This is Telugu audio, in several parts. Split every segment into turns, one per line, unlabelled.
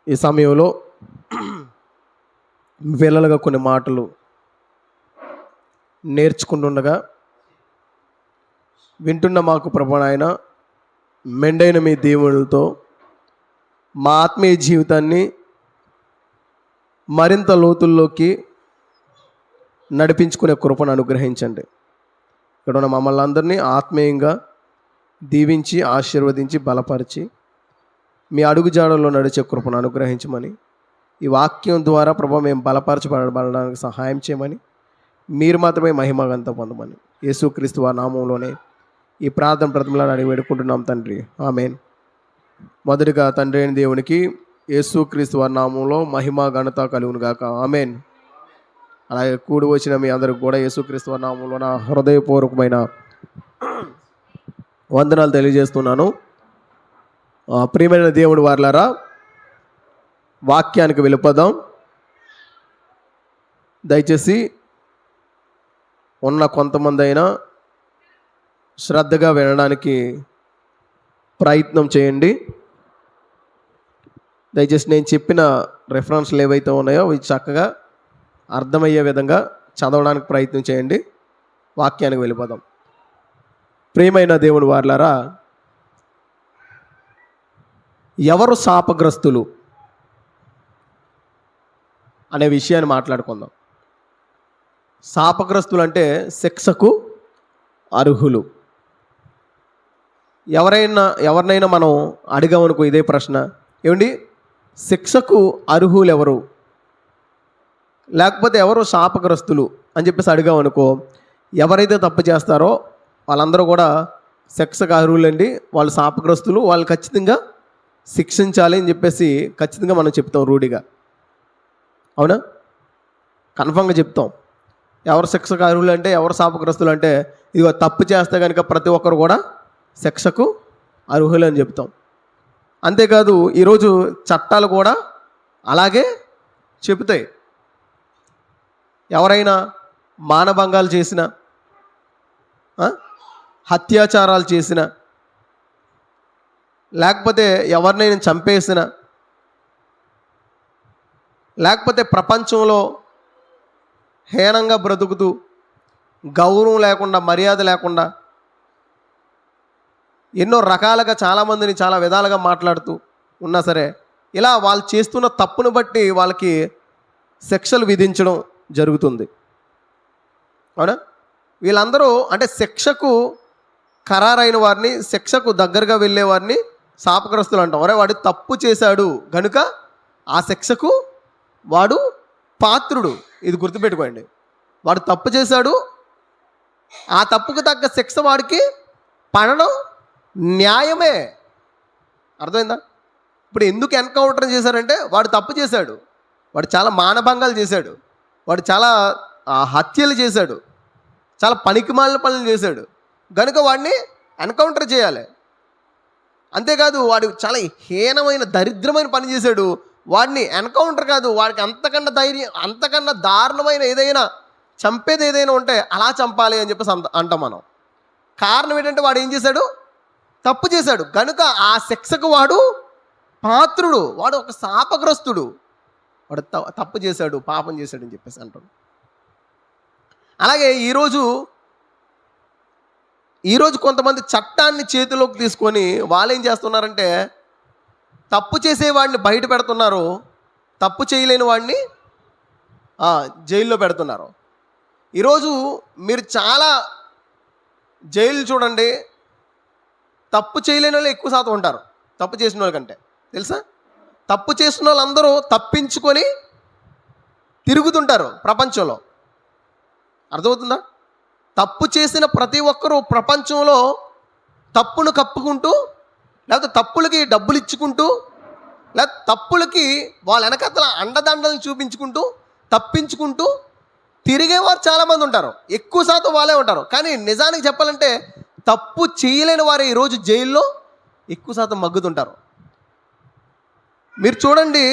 ఈ సమయంలో పిల్లలుగా కొన్ని మాటలు నేర్చుకుంటుండగా వింటున్న మాకు ప్రభు నాయన మెండైన మీ దేవుళ్ళతో మా ఆత్మీయ జీవితాన్ని మరింత లోతుల్లోకి నడిపించుకునే కృపను అనుగ్రహించండి. ఇక్కడ ఉన్న మమ్మల్ని అందరినీ ఆత్మీయంగా దీవించి ఆశీర్వదించి బలపరిచి మీ అడుగుజాడల్లో నడిచే కృపను అనుగ్రహించమని, ఈ వాక్యం ద్వారా ప్రభు మేము బలపరచబడడానికి సహాయం చేయమని, మీరు మాత్రమే మహిమగంత పొందమని యేసుక్రీస్తు వారి నామంలోనే ఈ ప్రార్థన ప్రతిమలను అడిగి వేడుకుంటున్నాం తండ్రి, ఆమేన్. మొదటిగా తండ్రి అయిన దేవునికి యేసుక్రీస్తు వారి నామంలో మహిమ ఘనత కలుగును గాక, ఆమేన్. అలాగే కూడి వచ్చిన మీ అందరికి కూడా యేసుక్రీస్తు వారి నామంలో నా హృదయపూర్వకమైన వందనాలు తెలియజేస్తున్నాను. ప్రియమైన దేవుడి వారలారా, వాక్యానికి వెళ్ళిపోదాం. దయచేసి ఉన్న కొంతమంది అయినా శ్రద్ధగా వినడానికి ప్రయత్నం చేయండి. దయచేసి నేను చెప్పిన రెఫరెన్స్లు ఏవైతే ఉన్నాయో అవి చక్కగా అర్థమయ్యే విధంగా చదవడానికి ప్రయత్నం చేయండి. వాక్యానికి వెళ్ళిపోదాం. ప్రియమైన దేవుని వారలారా, ఎవరు శాపగ్రస్తులు అనే విషయాన్ని మాట్లాడుకుందాం. శాపగ్రస్తులు అంటే శిక్షకు అర్హులు. ఎవరినైనా మనం అడిగామనుకో ఇదే ప్రశ్న, ఏమండి శిక్షకు అర్హులు ఎవరు, లేకపోతే ఎవరు శాపగ్రస్తులు అని చెప్పేసి అడిగామనుకో, ఎవరైతే తప్పు చేస్తారో వాళ్ళందరూ కూడా శిక్షకు అర్హులండి, వాళ్ళు శాపగ్రస్తులు, వాళ్ళు ఖచ్చితంగా శిక్షించాలి అని చెప్పేసి ఖచ్చితంగా మనం చెప్తాం రూఢిగా. అవునా? కన్ఫర్మ్గా చెప్తాం. ఎవరు శిక్షకు అర్హులు అంటే, ఎవరు శాపగ్రస్తులు అంటే, ఇదిగో తప్పు చేస్తే కనుక ప్రతి ఒక్కరు కూడా శిక్షకు అర్హులు అని చెప్తాం. అంతేకాదు ఈరోజు చట్టాలు కూడా అలాగే చెబుతాయి. ఎవరైనా మానభంగాలు చేసిన, హత్యాచారాలు చేసిన, లేకపోతే ఎవరినైనా చంపేసిన, లేకపోతే ప్రపంచంలో హీనంగా బ్రతుకుతూ గౌరవం లేకుండా, మర్యాద లేకుండా, ఎన్నో రకాలుగా చాలామందిని చాలా విధాలుగా మాట్లాడుతూ ఉన్నా సరే, ఇలా వాళ్ళు చేస్తున్న తప్పును బట్టి వాళ్ళకి శిక్షలు విధించడం జరుగుతుంది. అవునా? వీళ్ళందరూ అంటే శిక్షకు ఖరారైన వారిని, శిక్షకు దగ్గరగా వెళ్ళే వారిని శాపగ్రస్తులు అంటాం. అరే వాడు తప్పు చేశాడు కనుక ఆ శిక్షకు వాడు పాత్రుడు. ఇది గుర్తుపెట్టుకోండి. వాడు తప్పు చేశాడు, ఆ తప్పుకు తగ్గ శిక్ష వాడికి పడడం న్యాయమే. అర్థమైందా? ఇప్పుడు ఎందుకు ఎన్కౌంటర్ చేశారంటే, వాడు తప్పు చేశాడు, వాడు చాలా మానభంగాలు చేశాడు, వాడు చాలా హత్యలు చేశాడు, చాలా పనికిమాలిన పనులు చేశాడు కనుక వాడిని ఎన్కౌంటర్ చేయాలి. అంతేకాదు వాడు చాలా హీనమైన దరిద్రమైన పని చేశాడు, వాడిని ఎన్కౌంటర్ కాదు, వాడికి అంతకన్నా దారుణమైన ఏదైనా చంపేది ఏదైనా ఉంటే అలా చంపాలి అని చెప్పేసి అంటాం మనం. కారణం ఏంటంటే వాడు ఏం చేశాడు? తప్పు చేశాడు కనుక ఆ శిక్షకు వాడు పాత్రుడు, వాడు ఒక శాపగ్రస్తుడు, వాడు తప్పు చేశాడు, పాపం చేశాడు అని చెప్పేసి అంటాడు. అలాగే ఈరోజు కొంతమంది చట్టాన్ని చేతిలోకి తీసుకొని వాళ్ళు ఏం చేస్తున్నారంటే, తప్పు చేసేవాడిని బయట పెడుతున్నారు, తప్పు చేయలేని వాడిని జైల్లో పెడుతున్నారు. ఈరోజు మీరు చాలా జైలు చూడండి, తప్పు చేయలేని వాళ్ళు ఎక్కువ శాతం ఉంటారు తప్పు చేసిన వాళ్ళ కంటే. తెలుసా? తప్పు చేసిన వాళ్ళందరూ తప్పించుకొని తిరుగుతుంటారు ప్రపంచంలో. అర్థమవుతుందా? తప్పు చేసిన ప్రతి ఒక్కరూ ప్రపంచంలో తప్పును కప్పుకుంటూ, లేకపోతే తప్పులకి డబ్బులు ఇచ్చుకుంటూ, లేకపోతే తప్పులకి వాళ్ళ వెనకతల అండదండలను చూపించుకుంటూ, తప్పించుకుంటూ తిరిగేవారు చాలామంది ఉంటారు. ఎక్కువ శాతం వాళ్ళే ఉంటారు. కానీ నిజానికి చెప్పాలంటే తప్పు చేయలేని వారు ఈరోజు జైల్లో ఎక్కువ శాతం మగ్గుతుంటారు. మీరు చూడండి,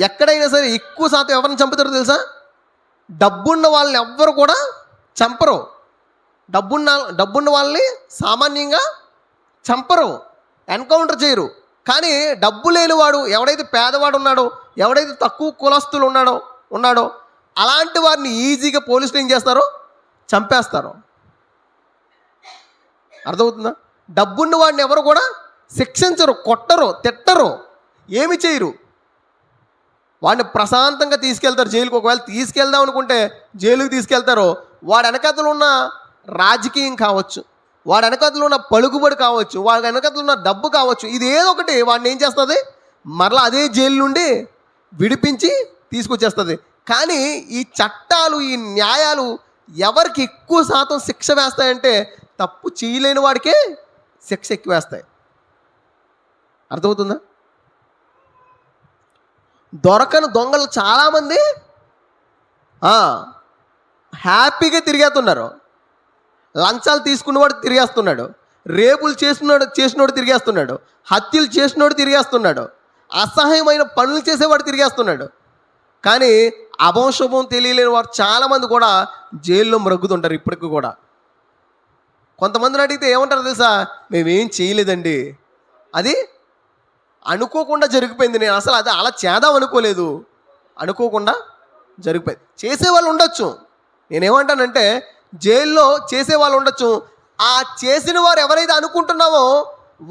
ఎక్కడైనా సరే ఎక్కువ శాతం ఎవరిని చంపుతారో తెలుసా? డబ్బున్న వాళ్ళని ఎవ్వరు కూడా చంపరు. డబ్బున్న వాళ్ళని సామాన్యంగా చంపరు, ఎన్కౌంటర్ చేయరు. కానీ డబ్బు లేనివాడు, ఎవడైతే పేదవాడు ఉన్నాడో, ఎవడైతే తక్కువ కులస్తులు ఉన్నాడో అలాంటి వారిని ఈజీగా పోలీసులు ఏం చేస్తారో, చంపేస్తారు. అర్థమవుతుందా? డబ్బున్న వాడిని ఎవరు కూడా శిక్షించరు, కొట్టరు, తిట్టరు, ఏమి చేయరు. వాడిని ప్రశాంతంగా తీసుకెళ్తారు జైలుకి. ఒకవేళ తీసుకెళ్దాం అనుకుంటే జైలుకి తీసుకెళ్తారో, వాడి వెనకతలు ఉన్న రాజకీయం కావచ్చు, వాడి వెనకతలు ఉన్న పలుకుబడి కావచ్చు, వాడి వెనకతలు ఉన్న డబ్బు కావచ్చు, ఇది ఏదో ఒకటి వాడిని ఏం చేస్తుంది, మరలా అదే జైలు నుండి విడిపించి తీసుకొచ్చేస్తుంది. కానీ ఈ చట్టాలు, ఈ న్యాయాలు ఎవరికి ఎక్కువ శాతం శిక్ష వేస్తాయంటే తప్పు చేయలేని వాడికే శిక్ష ఎక్కువ వేస్తాయి. అర్థమవుతుందా? దొరకని దొంగలు చాలామంది హ్యాపీగా తిరిగేస్తున్నారు. లంచాలు తీసుకున్నవాడు తిరిగేస్తున్నాడు, రేపులు చేసినోడు తిరిగేస్తున్నాడు, హత్యలు చేసినోడు తిరిగేస్తున్నాడు, అసహ్యమైన పనులు చేసేవాడు తిరిగేస్తున్నాడు. కానీ అభంశుభం తెలియలేని వారు చాలామంది కూడా జైల్లో మ్రగ్గుతుంటారు ఇప్పటికి కూడా. కొంతమందిని అడిగితే ఏమంటారు తెలుసా, మేమేం చేయలేదండి, అది అనుకోకుండా జరిగిపోయింది, నేను అసలు అది అలా చేద్దాం అనుకోలేదు, అనుకోకుండా జరిగిపోయింది. చేసేవాళ్ళు ఉండొచ్చు, నేనేమంటానంటే జైల్లో చేసేవాళ్ళు ఉండొచ్చు. ఆ చేసిన వారు ఎవరైతే అనుకుంటున్నామో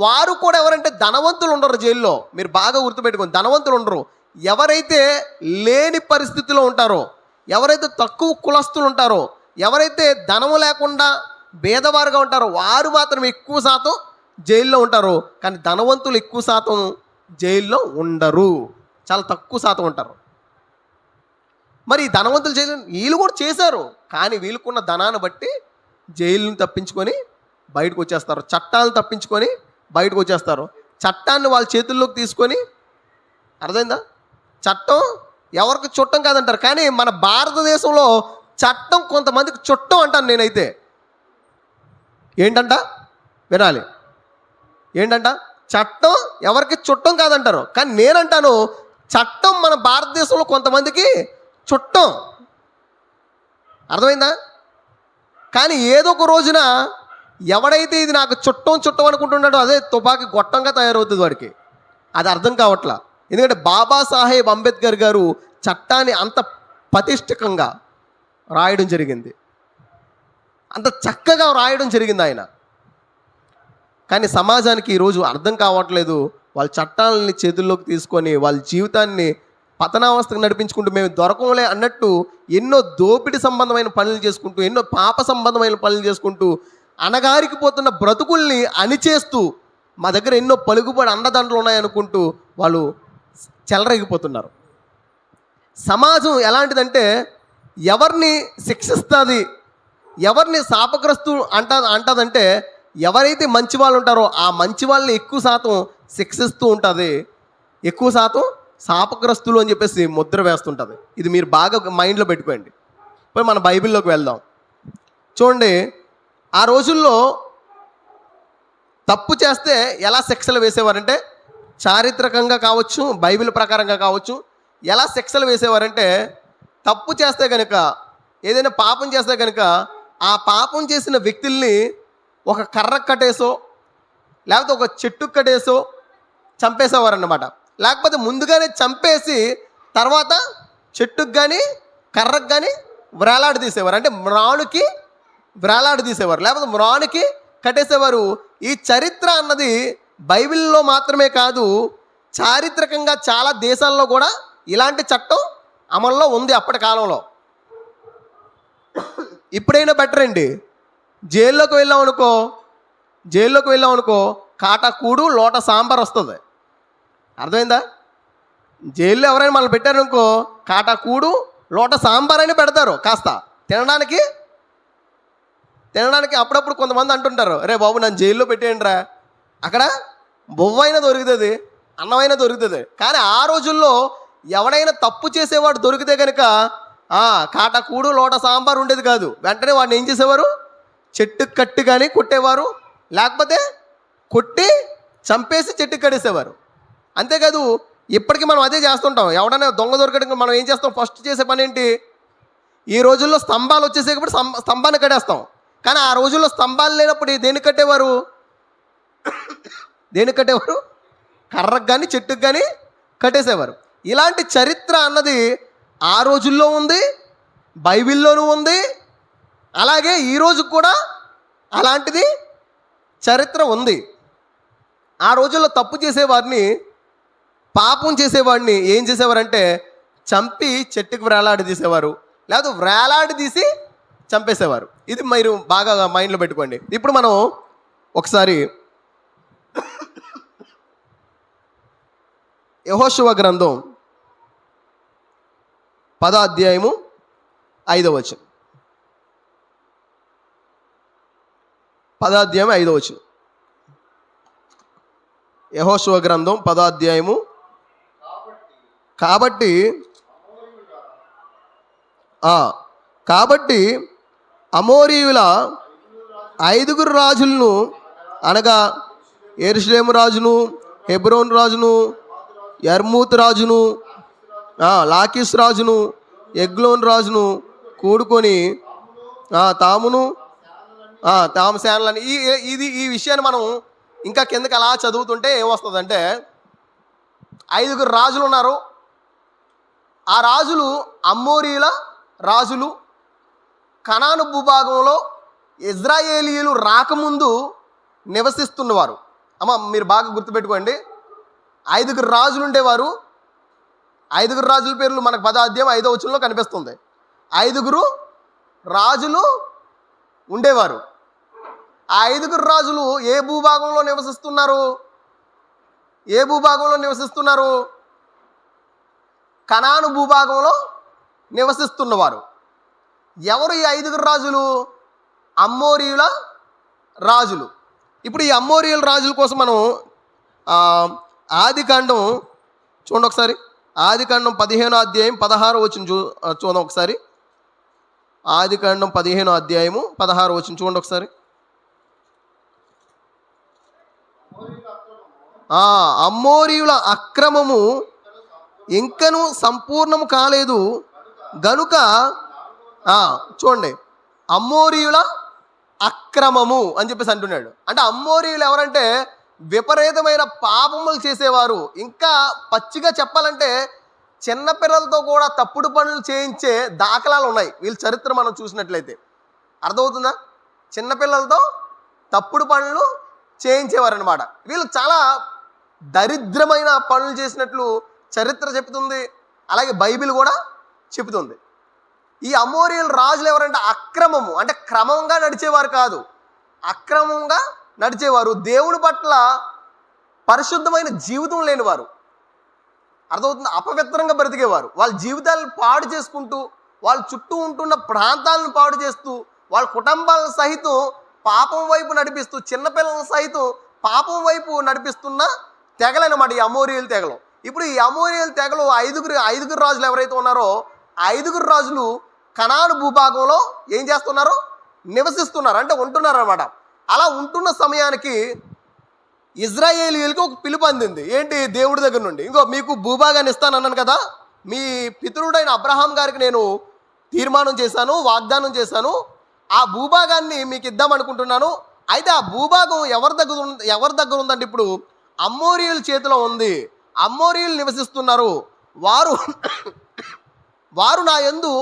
వారు కూడా ఎవరంటే ధనవంతులు ఉండరు జైల్లో. మీరు బాగా గుర్తుపెట్టుకోండి, ధనవంతులు ఉండరు. ఎవరైతే లేని పరిస్థితిలో ఉంటారో, ఎవరైతే తక్కువ కులస్తులు ఉంటారో, ఎవరైతే ధనము లేకుండా పేదవారుగా ఉంటారో వారు మాత్రం ఎక్కువ శాతం జైల్లో ఉంటారు. కానీ ధనవంతులు ఎక్కువ శాతం జైల్లో ఉండరు, చాలా తక్కువ శాతం ఉంటారు. మరి ఈ ధనవంతులు జైలు వీళ్ళు కూడా చేశారు, కానీ వీళ్ళకున్న ధనాన్ని బట్టి జైలుని తప్పించుకొని బయటకు వచ్చేస్తారు, చట్టాలను తప్పించుకొని బయటకు వచ్చేస్తారు. చట్టాన్ని వాళ్ళ చేతుల్లోకి తీసుకొని, అర్థమైందా? చట్టం ఎవరికి చుట్టం కాదంటారు, కానీ మన భారతదేశంలో చట్టం కొంతమందికి చుట్టం అంటాను నేనైతే. ఏంటంట వినాలి, ఏంటంట చట్టం ఎవరికి చుట్టం కాదంటారు, కానీ నేనంటాను చట్టం మన భారతదేశంలో కొంతమందికి చుట్టం. అర్థమైందా? కానీ ఏదో ఒక రోజున ఎవడైతే ఇది నాకు చుట్టం అనుకుంటున్నాడో అదే తుపాకీ గొట్టంగా తయారవుతుంది వాడికి. అది అర్థం కావట్లా. ఎందుకంటే బాబాసాహెబ్ అంబేద్కర్ గారు చట్టాన్ని అంత పతిష్టకంగా రాయడం జరిగింది, అంత చక్కగా రాయడం జరిగింది ఆయన. కానీ సమాజానికి ఈరోజు అర్థం కావట్లేదు. వాళ్ళ చట్టాలని చేతుల్లోకి తీసుకొని వాళ్ళ జీవితాన్ని పతనావస్థకు నడిపించుకుంటూ మేము దొరకంలే అన్నట్టు ఎన్నో దోపిడి సంబంధమైన పనులు చేసుకుంటూ, ఎన్నో పాప సంబంధమైన పనులు చేసుకుంటూ, అణగారికి పోతున్న బ్రతుకుల్ని అణిచేస్తూ, మా దగ్గర ఎన్నో పలుకుబడి అండదండలు ఉన్నాయనుకుంటూ వాళ్ళు చెలరేగిపోతున్నారు. సమాజం ఎలాంటిదంటే ఎవరిని శిక్షిస్తుంది, ఎవరిని శాపగ్రస్తు అంటదంటే ఎవరైతే మంచి వాళ్ళు ఉంటారో ఆ మంచి వాళ్ళని ఎక్కువ శాతం శిక్షిస్తూ ఉంటుంది, ఎక్కువ శాతం శాపగ్రస్తులు అని చెప్పేసి ముద్ర వేస్తుంటుంది. ఇది మీరు బాగా మైండ్లో పెట్టుకోండి. ఇప్పుడు మన బైబిల్లోకి వెళ్దాం. చూడండి, ఆ రోజుల్లో తప్పు చేస్తే ఎలా శిక్షలు వేసేవారంటే, చారిత్రకంగా కావచ్చు, బైబిల్ ప్రకారంగా కావచ్చు, ఎలా శిక్షలు వేసేవారంటే, తప్పు చేస్తే కనుక, ఏదైనా పాపం చేస్తే కనుక ఆ పాపం చేసిన వ్యక్తుల్ని ఒక కర్ర కట్టేసో లేకపోతే ఒక చెట్టు కట్టేసో చంపేసేవారన్నమాట. లేకపోతే ముందుగానే చంపేసి తర్వాత చెట్టుకు కానీ కర్రకు కానీ వ్రేలాడదీసేవారు, అంటే మ్రాణుకి వ్రేలాడదీసేవారు, లేకపోతే మ్రాణుకి కట్టేసేవారు. ఈ చరిత్ర అన్నది బైబిల్లో మాత్రమే కాదు, చారిత్రకంగా చాలా దేశాల్లో కూడా ఇలాంటి చట్టం అమల్లో ఉంది అప్పటి కాలంలో. ఇప్పుడైనా బెటర్ అండి, జైల్లోకి వెళ్ళాం అనుకో కాటకూడు లోట సాంబార్ వస్తుంది. అర్థమైందా? జైల్లో ఎవరైనా మనల్ని పెట్టారనుకో కాటకూడు లోట సాంబార్ అని పెడతారు, కాస్త తినడానికి. అప్పుడప్పుడు కొంతమంది అంటుంటారు, రే బాబు నన్ను జైల్లో పెట్టేయండి రా, అక్కడ బొవ్వైనా దొరుకుతుంది, అన్నమైనా దొరుకుతుంది. కానీ ఆ రోజుల్లో ఎవడైనా తప్పు చేసేవాడు దొరికితే కనుక కాటకూడు లోట సాంబార్ ఉండేది కాదు. వెంటనే వాడిని ఏం చేసేవారు, చెట్టుకు కట్టి కానీ కొట్టేవారు, లేకపోతే కొట్టి చంపేసి చెట్టుకు కట్టేసేవారు. అంతేకాదు ఇప్పటికీ మనం అదే చేస్తుంటాం. ఎవడైనా దొంగ దొరకడానికి మనం ఏం చేస్తాం, ఫస్ట్ చేసే పని ఏంటి, ఈ రోజుల్లో స్తంభాలు వచ్చేసేటప్పుడు స్తంభాన్ని కట్టేస్తాం. కానీ ఆ రోజుల్లో స్తంభాలు లేనప్పుడు దేనికి కట్టేవారు, కర్రకు కానీ చెట్టుకు కానీ కట్టేసేవారు. ఇలాంటి చరిత్ర అన్నది ఆ రోజుల్లో ఉంది, బైబిల్లోనూ ఉంది. అలాగే ఈరోజు కూడా అలాంటిది చరిత్ర ఉంది. ఆ రోజుల్లో తప్పు చేసేవారిని, పాపం చేసేవాడిని ఏం చేసేవారంటే చంపి చెట్టుకు వేలాడదీసేవారు, లేదా వేలాడదీసి చంపేసేవారు. ఇది మీరు బాగా మైండ్లో పెట్టుకోండి. ఇప్పుడు మనం ఒకసారి యెహోషువ గ్రంథం 10వ అధ్యాయము 5వ వచనం. 10వ అధ్యాయం 5వ వచనం. యెహోషువ గ్రంథం 10వ అధ్యాయము. కాబట్టి అమోరీయుల 5 రాజులను, అనగా యెరూషలేము రాజును, హెబ్రోను రాజును, యర్మూత్ రాజును, లాకీష్ రాజును, ఎగ్లోన్ రాజును కూడుకొని తాము సేనలని ఈ విషయాన్ని మనం ఇంకా కిందకి అలా చదువుతుంటే ఏమొస్తుందంటే 5 రాజులు ఉన్నారు. ఆ రాజులు అమ్మోరీయుల రాజులు. కనాను భూభాగంలో ఇజ్రాయేలీయులు రాకముందు నివసిస్తున్నవారు. అమ్మ మీరు బాగా గుర్తుపెట్టుకోండి, 5 రాజులు ఉండేవారు. 5 రాజుల పేర్లు మనకు 10వ అధ్యాయం 5వ వచనంలో కనిపిస్తుంది. 5 రాజులు ఉండేవారు. ఆ 5 రాజులు ఏ భూభాగంలో నివసిస్తున్నారు? కనాను భూభాగంలో నివసిస్తున్నవారు. ఎవరు ఈ 5 రాజులు? అమ్మోరీయుల రాజులు. ఇప్పుడు ఈ అమ్మోరీయుల రాజుల కోసం మనం ఆదికాండం చూడండి ఒకసారి. ఆదికాండం 15వ అధ్యాయం 16వ వచనం చూద్దాం ఒకసారి. ఆదికాండం 15వ అధ్యాయము 16వ వచనం చూడండి ఒకసారి. అమ్మోరీయుల అక్రమము ఇంకను సంపూర్ణము కాలేదు గనుక, చూడండి, అమ్మోరీయుల అక్రమము అని చెప్పేసి అంటున్నాడు. అంటే అమ్మోరీయులు ఎవరంటే విపరీతమైన పాపములు చేసేవారు. ఇంకా పచ్చిగా చెప్పాలంటే చిన్నపిల్లలతో కూడా తప్పుడు పనులు చేయించే దాఖలాలు ఉన్నాయి. వీళ్ళ చరిత్ర మనం చూసినట్లయితే అర్థమవుతుందా? చిన్నపిల్లలతో తప్పుడు పనులు చేయించేవారు అనమాట. వీళ్ళు చాలా దరిద్రమైన పనులు చేసినట్లు చరిత్ర చెబుతుంది, అలాగే బైబిల్ కూడా చెబుతుంది. ఈ అమోరీయుల రాజులు ఎవరంటే అక్రమము, అంటే క్రమంగా నడిచేవారు కాదు, అక్రమంగా నడిచేవారు. దేవుని పట్ల పరిశుద్ధమైన జీవితం లేనివారు. అర్థమవుతుంది? అపవిత్రంగా బ్రతికేవారు. వాళ్ళ జీవితాలను పాడు చేసుకుంటూ, వాళ్ళ చుట్టూ ఉంటున్న ప్రాంతాలను పాడు చేస్తూ, వాళ్ళ కుటుంబాలను సహితం పాపం వైపు నడిపిస్తూ, చిన్నపిల్లలను సహితం పాపం వైపు నడిపిస్తున్న తెగలనమాట ఈ అమోరీయుల తెగలు. ఇప్పుడు ఈ అమోరీయుల తెగలు 5 రాజులు ఎవరైతే ఉన్నారో 5 రాజులు కనాను భూభాగంలో ఏం చేస్తున్నారు? నివసిస్తున్నారు, అంటే ఉంటున్నారు అనమాట. అలా ఉంటున్న సమయానికి ఇజ్రాయేలీయులకి ఒక పిలుపు అందింది. ఏంటి? దేవుడి దగ్గర నుండి. ఇంకో మీకు భూభాగాన్ని ఇస్తానన్నాను కదా, మీ పితరుడైన అబ్రహాం గారికి నేను తీర్మానం చేశాను, వాగ్దానం చేశాను, ఆ భూభాగాన్ని మీకు ఇద్దామనుకుంటున్నాను. అయితే ఆ భూభాగం ఎవరి దగ్గర ఉందంటే ఇప్పుడు అమ్మోరీయుల చేతిలో ఉంది. అమ్మోరీయులు నివసిస్తున్నారు. వారు నా యందు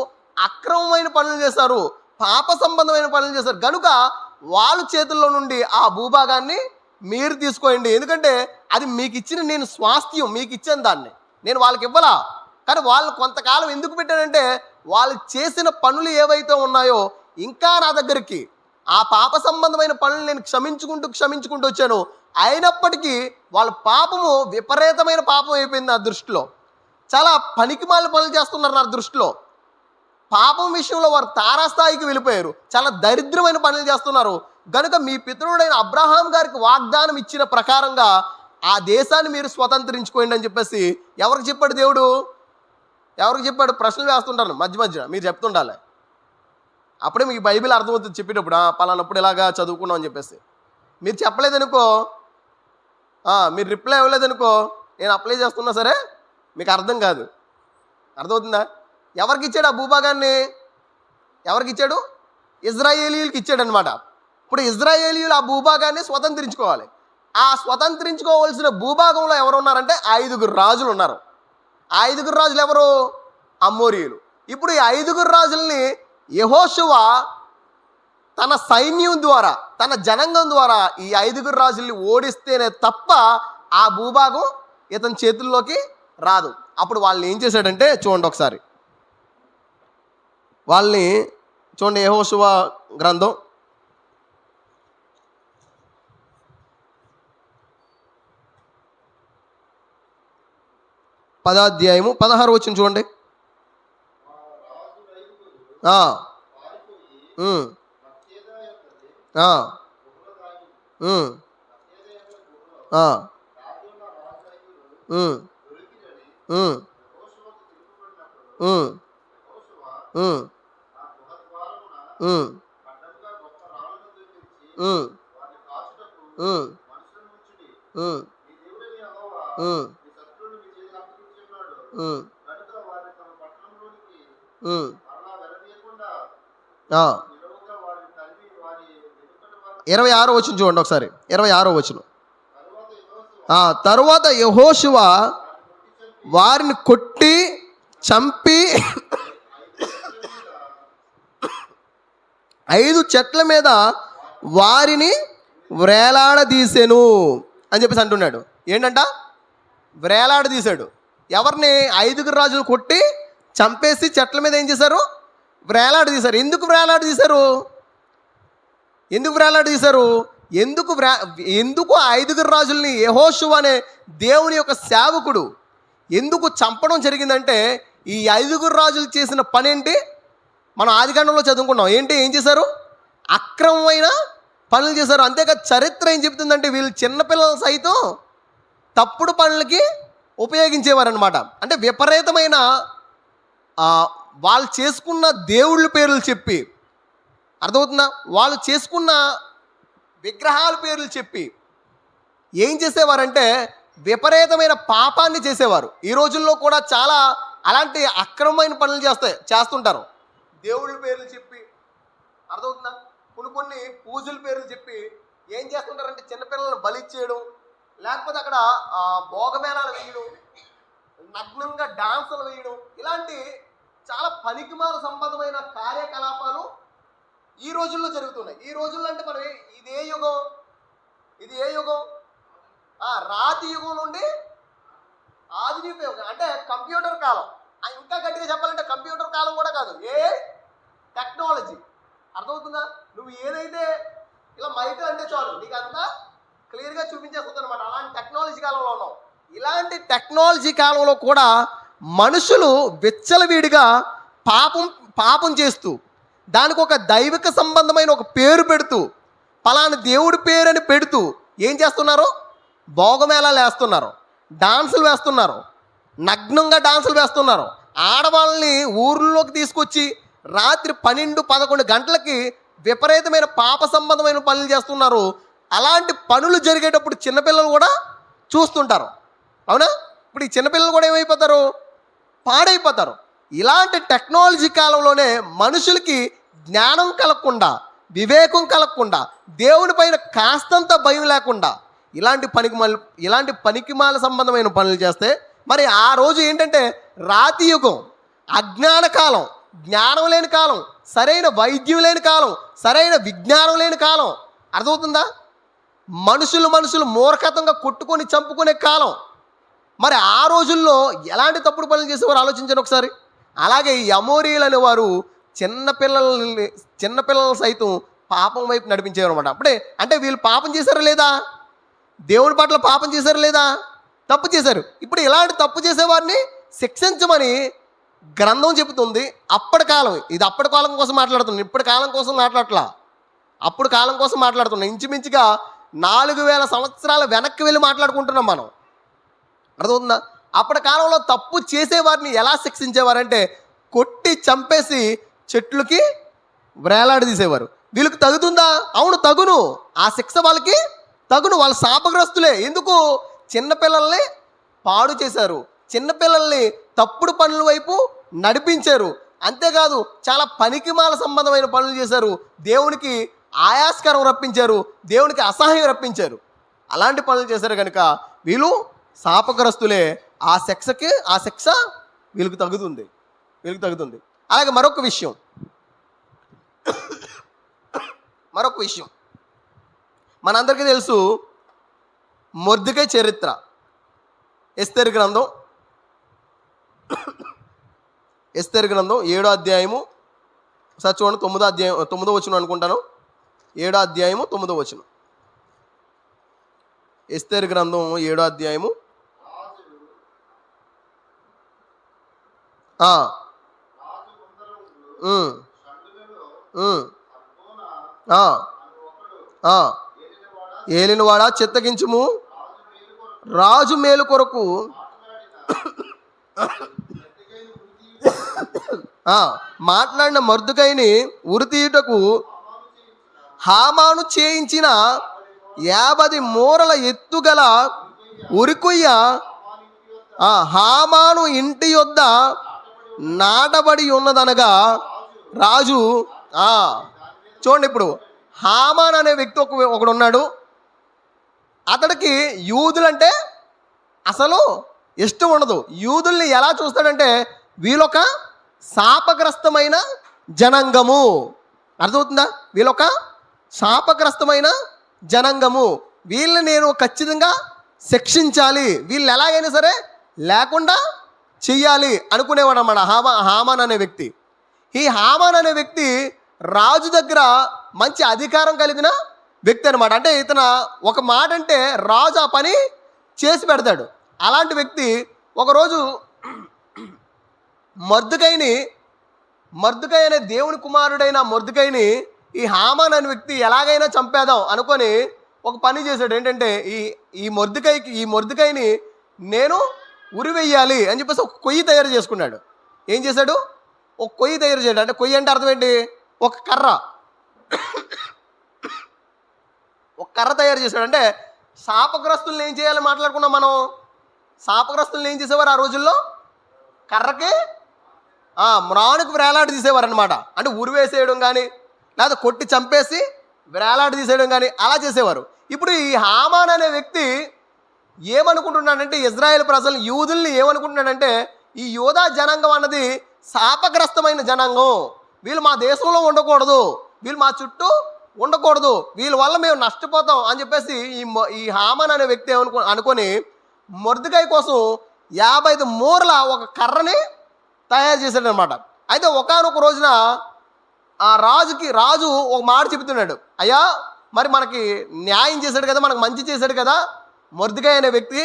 అక్రమమైన పనులు చేశారు, పాప సంబంధమైన పనులు చేశారు కనుక వాళ్ళ చేతుల్లో నుండి ఆ భూభాగాన్ని మీరు తీసుకోండి. ఎందుకంటే అది మీకు ఇచ్చిన నేను స్వాస్థ్యం, మీకు ఇచ్చాను, దాన్ని నేను వాళ్ళకి ఇవ్వాలా. కానీ వాళ్ళు కొంతకాలం ఎందుకు పెట్టానంటే వాళ్ళు చేసిన పనులు ఏవైతే ఉన్నాయో ఇంకా నా దగ్గరికి ఆ పాప సంబంధమైన పనులు నేను క్షమించుకుంటూ వచ్చాను. అయినప్పటికీ వాళ్ళ పాపము విపరీతమైన పాపం అయిపోయింది నా దృష్టిలో. చాలా పనికిమాలిన పనులు చేస్తున్నారు నా దృష్టిలో. పాపం విషయంలో వారు తారాస్థాయికి వెళ్ళిపోయారు. చాలా దరిద్రమైన పనులు చేస్తున్నారు. కనుక మీ పితరుడైన అబ్రహాం గారికి వాగ్దానం ఇచ్చిన ప్రకారంగా ఆ దేశాన్ని మీరు స్వతంత్రించుకోండి అని చెప్పేసి ఎవరికి చెప్పాడు దేవుడు? ఎవరికి చెప్పాడు? ప్రశ్నలు వేస్తుంటాను మధ్య మీరు చెప్తుండాలి. అప్పుడే మీకు బైబిల్ అర్థమవుతుంది. చెప్పేటప్పుడు పలానప్పుడు ఇలాగా చదువుకున్నాం అని చెప్పేసి మీరు చెప్పలేదనుకో, మీరు రిప్లై ఇవ్వలేదనుకో, నేను అప్లై చేస్తున్నా సరే మీకు అర్థం కాదు. అర్థమవుతుందా? ఎవరికి ఇచ్చాడు ఆ భూభాగాన్ని? ఎవరికి ఇచ్చాడు? ఇజ్రాయేలీయులకి ఇచ్చాడు అనమాట. ఇప్పుడు ఇజ్రాయేలీయులు ఆ భూభాగాన్ని స్వతంత్రించుకోవాలి. ఆ స్వతంత్రించుకోవాల్సిన భూభాగంలో ఎవరు ఉన్నారంటే 5 రాజులు ఉన్నారు. ఆ 5 రాజులు ఎవరు? అమోరీయులు. ఇప్పుడు ఈ 5 రాజుల్ని యెహోషువ తన సైన్యం ద్వారా, తన జనాంగం ద్వారా ఈ 5 రాజుల్ని ఓడిస్తేనే తప్ప ఆ భూభాగం ఇతని చేతుల్లోకి రాదు. అప్పుడు వాళ్ళని ఏం చేశాడంటే చూడండి ఒకసారి, వాళ్ళని చూడండి. యెహోషువ గ్రంథం 10వ అధ్యాయము 16వ వచనం చూడండి. ఇరవై 26వ వచనం చూడండి ఒకసారి. 26వ వచనం. తరువాత యెహోషువ వారిని కొట్టి చంపి 5 చెట్ల మీద వారిని వ్రేలాడదీసెను అని చెప్పేసి అంటున్నాడు. ఏంటంట? వ్రేలాడదీశాడు. ఎవరిని? 5 రాజులు కొట్టి చంపేసి చెట్ల మీద ఏం చేశారు? వ్రేలాడదీశారు. ఎందుకు వ్రేలాడదీశారు? ఎందుకు 5 రాజుల్ని యెహోషువ అనే దేవుని యొక్క సేవకుడు ఎందుకు చంపడం జరిగిందంటే, ఈ 5 రాజులు చేసిన పని ఏంటి? మనం ఆదికాండంలో చదువుకున్నాం. ఏం చేశారు? అక్రమమైన పనులు చేశారు. అంతేకాదు చరిత్ర ఏం చెప్తుందంటే, వీళ్ళు చిన్నపిల్లలు సైతం తప్పుడు పనులకి ఉపయోగించేవారనమాట. అంటే విపరీతమైన వాళ్ళు చేసుకున్న దేవుళ్ళ పేర్లు చెప్పి, అర్థమవుతుందా? వాళ్ళు చేసుకున్న విగ్రహాల పేర్లు చెప్పి ఏం చేసేవారంటే విపరీతమైన పాపాన్ని చేసేవారు. ఈ రోజుల్లో కూడా చాలా అలాంటి అక్రమమైన పనులు చేస్తుంటారు. దేవుళ్ళ పేర్లు చెప్పి, అర్థమవుతుందా? కొన్ని పూజల పేర్లు చెప్పి ఏం చేస్తుంటారంటే చిన్నపిల్లలను బలిచ్చేయడం, లేకపోతే అక్కడ భోగమేళాలు వేయడం, నగ్నంగా డాన్సులు వేయడం, ఇలాంటి చాలా పనికిమాల సంబంధమైన కార్యకలాపాలు ఈ రోజుల్లో జరుగుతున్నాయి. ఈ రోజుల్లో అంటే మనం ఇది ఏ యుగం? రాతి యుగం నుండి ఆధునిక యుగం, అంటే కంప్యూటర్ కాలం. ఇంకా గట్టిగా చెప్పాలంటే కంప్యూటర్ కాలం కూడా కాదు, టెక్నాలజీ. అర్థమవుతుందా? నువ్వు ఏదైతే ఇలా మైక్ అంటే చాలు నీకు అంతా క్లియర్గా చూపించేస్తుంది అనమాట. అలాంటి టెక్నాలజీ కాలంలో ఉన్నాం. ఇలాంటి టెక్నాలజీ కాలంలో కూడా మనుషులు విచ్చలవిడిగా పాపం చేస్తూ, దానికి ఒక దైవిక సంబంధమైన ఒక పేరు పెడుతూ, పలానా దేవుడి పేరు అని పెడుతూ ఏం చేస్తున్నారు? భోగమేళాలు వేస్తున్నారు, డాన్సులు వేస్తున్నారు, నగ్నంగా డాన్సులు వేస్తున్నారు. ఆడవాళ్ళని ఊర్లోకి తీసుకొచ్చి రాత్రి 12-11 గంటలకి విపరీతమైన పాప సంబంధమైన పనులు చేస్తున్నారు. అలాంటి పనులు జరిగేటప్పుడు చిన్నపిల్లలు కూడా చూస్తుంటారు. అవునా? ఇప్పుడు ఈ చిన్నపిల్లలు కూడా ఏమైపోతారు? పాడైపోతారు. ఇలాంటి టెక్నాలజీ కాలంలోనే మనుషులకి జ్ఞానం కలగకుండా, వివేకం కలగకుండా, దేవుని పైన కాస్తంత భయం లేకుండా ఇలాంటి పనికిమాల సంబంధమైన పనులు చేస్తే, మరి ఆ రోజు ఏంటంటే రాతి యుగం, అజ్ఞాన కాలం, జ్ఞానం లేని కాలం, సరైన వైద్యం లేని కాలం, సరైన విజ్ఞానం లేని కాలం. అర్థమవుతుందా? మనుషులు మూర్ఖతంగా కొట్టుకొని చంపుకునే కాలం. మరి ఆ రోజుల్లో ఎలాంటి తప్పుడు పనులు చేసేవారు ఆలోచించండి ఒకసారి. అలాగే ఈ అమోరీయులు అనేవారు చిన్నపిల్లలు సైతం పాపం వైపు నడిపించేవారు అనమాట. అప్పుడే అంటే వీళ్ళు పాపం చేశారా లేదా? దేవుని పట్ల పాపం చేశారా లేదా? తప్పు చేశారు. ఇప్పుడు ఇలాంటి తప్పు చేసేవారిని శిక్షించమని గ్రంథం చెబుతుంది. అప్పటి కాలం కోసం మాట్లాడుతున్నాను, ఇప్పటి కాలం కోసం మాట్లాడట్లా. అప్పుడు కాలం కోసం మాట్లాడుతున్నాం. ఇంచుమించుగా 4000 సంవత్సరాల వెనక్కి వెళ్ళి మాట్లాడుకుంటున్నాం మనం. అర్థమవుతుందా? అప్పటి కాలంలో తప్పు చేసేవారిని ఎలా శిక్షించేవారంటే కొట్టి చంపేసి చెట్లకి వ్రేలాడదీసేవారు. వీళ్ళకి తగుతుందా? అవును, తగును. ఆ శిక్ష వాళ్ళకి తగును. వాళ్ళు శాపగ్రస్తులే. ఎందుకు? చిన్నపిల్లల్ని పాడు చేశారు, చిన్నపిల్లల్ని తప్పుడు పనుల వైపు నడిపించారు. అంతేకాదు చాలా పనికిమాల సంబంధమైన పనులు చేశారు. దేవునికి ఆయాస్కరం రప్పించారు, దేవునికి అసహ్యం రప్పించారు. అలాంటి పనులు చేశారు కనుక వీళ్ళు శాపగ్రస్తులే. ఆ శిక్ష వీళ్ళకి తగుతుంది. అలాగే మరొక విషయం మనందరికీ తెలుసు, మొర్దెకై చరిత్ర. ఎస్తేరు గ్రంథం 7వ అధ్యాయము ఒకసారి చూడండి. 9వ వచనం అనుకుంటాను. 7వ అధ్యాయము 9వ వచనం. ఎస్తేరు గ్రంథం 7వ అధ్యాయము. ఏలినవాడా చిత్తగించుము, రాజు మేలు కొరకు మాట్లాడిన మొర్దెకైని ఉరితీయుటకు హామాను చేయించిన 50 మూరల ఎత్తుగల ఉరికొయ్య హామాను ఇంటి యొద్ద నాటబడి ఉన్నదనగా రాజు. చూడండి, ఇప్పుడు హామాన్ అనే వ్యక్తి ఒకడు ఉన్నాడు. అతడికి యూదులంటే అసలు ఇష్టం ఉండదు. యూదుల్ని ఎలా చూస్తాడంటే వీళ్ళొక శాపగ్రస్తమైన జనాంగము. అర్థమవుతుందా? వీళ్ళొక శాపగ్రస్తమైన జనాంగము. వీళ్ళని నేను ఖచ్చితంగా శిక్షించాలి, వీళ్ళు ఎలాగైనా సరే లేకుండా చెయ్యాలి అనుకునేవాడు అన్నమాట హామాన్ అనే వ్యక్తి. ఈ హామాన్ అనే వ్యక్తి రాజు దగ్గర మంచి అధికారం కలిగిన వ్యక్తి అనమాట. అంటే ఇతను ఒక మాట అంటే రాజు ఆ పని చేసి పెడతాడు. అలాంటి వ్యక్తి ఒకరోజు మొర్దెకై అనే దేవుని కుమారుడైన మొర్దెకైని ఈ హామాన్ అనే వ్యక్తి ఎలాగైనా చంపేద్దాం అనుకొని ఒక పని చేశాడు. ఏంటంటే ఈ మొర్దెకైని నేను ఉరి వెయ్యాలి అని చెప్పేసి ఒక కొయ్యి తయారు చేసుకున్నాడు. ఏం చేశాడు? ఒక కొయ్యి తయారు చేయడం. అంటే కొయ్యి అంటే అర్థం ఏంటి? ఒక కర్ర తయారు చేశాడు. అంటే శాపగ్రస్తుల్ని ఏం చేయాలని మాట్లాడుకున్నాం మనం. శాపగ్రస్తుల్ని ఏం చేసేవారు ఆ రోజుల్లో? కర్రకి మ్రానుకు వేలాడి తీసేవారు అనమాట. అంటే ఉరివేసేయడం కానీ లేదా కొట్టి చంపేసి వేలాడి తీసేయడం కానీ అలా చేసేవారు. ఇప్పుడు ఈ హామాన్ అనే వ్యక్తి ఏమనుకుంటున్నాడంటే ఇజ్రాయేల్ ప్రజలు యూదుల్ని ఏమనుకుంటున్నాడంటే ఈ యోధా జనాంగం అన్నది శాపగ్రస్తమైన జనాంగం, వీళ్ళు మా దేశంలో ఉండకూడదు, వీళ్ళు మా చుట్టూ ఉండకూడదు, వీళ్ళ వల్ల మేము నష్టపోతాం అని చెప్పేసి ఈ హామాన్ అనే వ్యక్తి అనుకొని మొర్దెకై కోసం 50 మూరల ఒక కర్రని తయారు చేశాడు అనమాట. అయితే ఒకానొక రోజున ఆ రాజు ఒక మాట చెబుతున్నాడు. అయ్యా, మరి మనకి న్యాయం చేశాడు కదా, మనకు మంచి చేశాడు కదా మొర్దెకై అనే వ్యక్తి,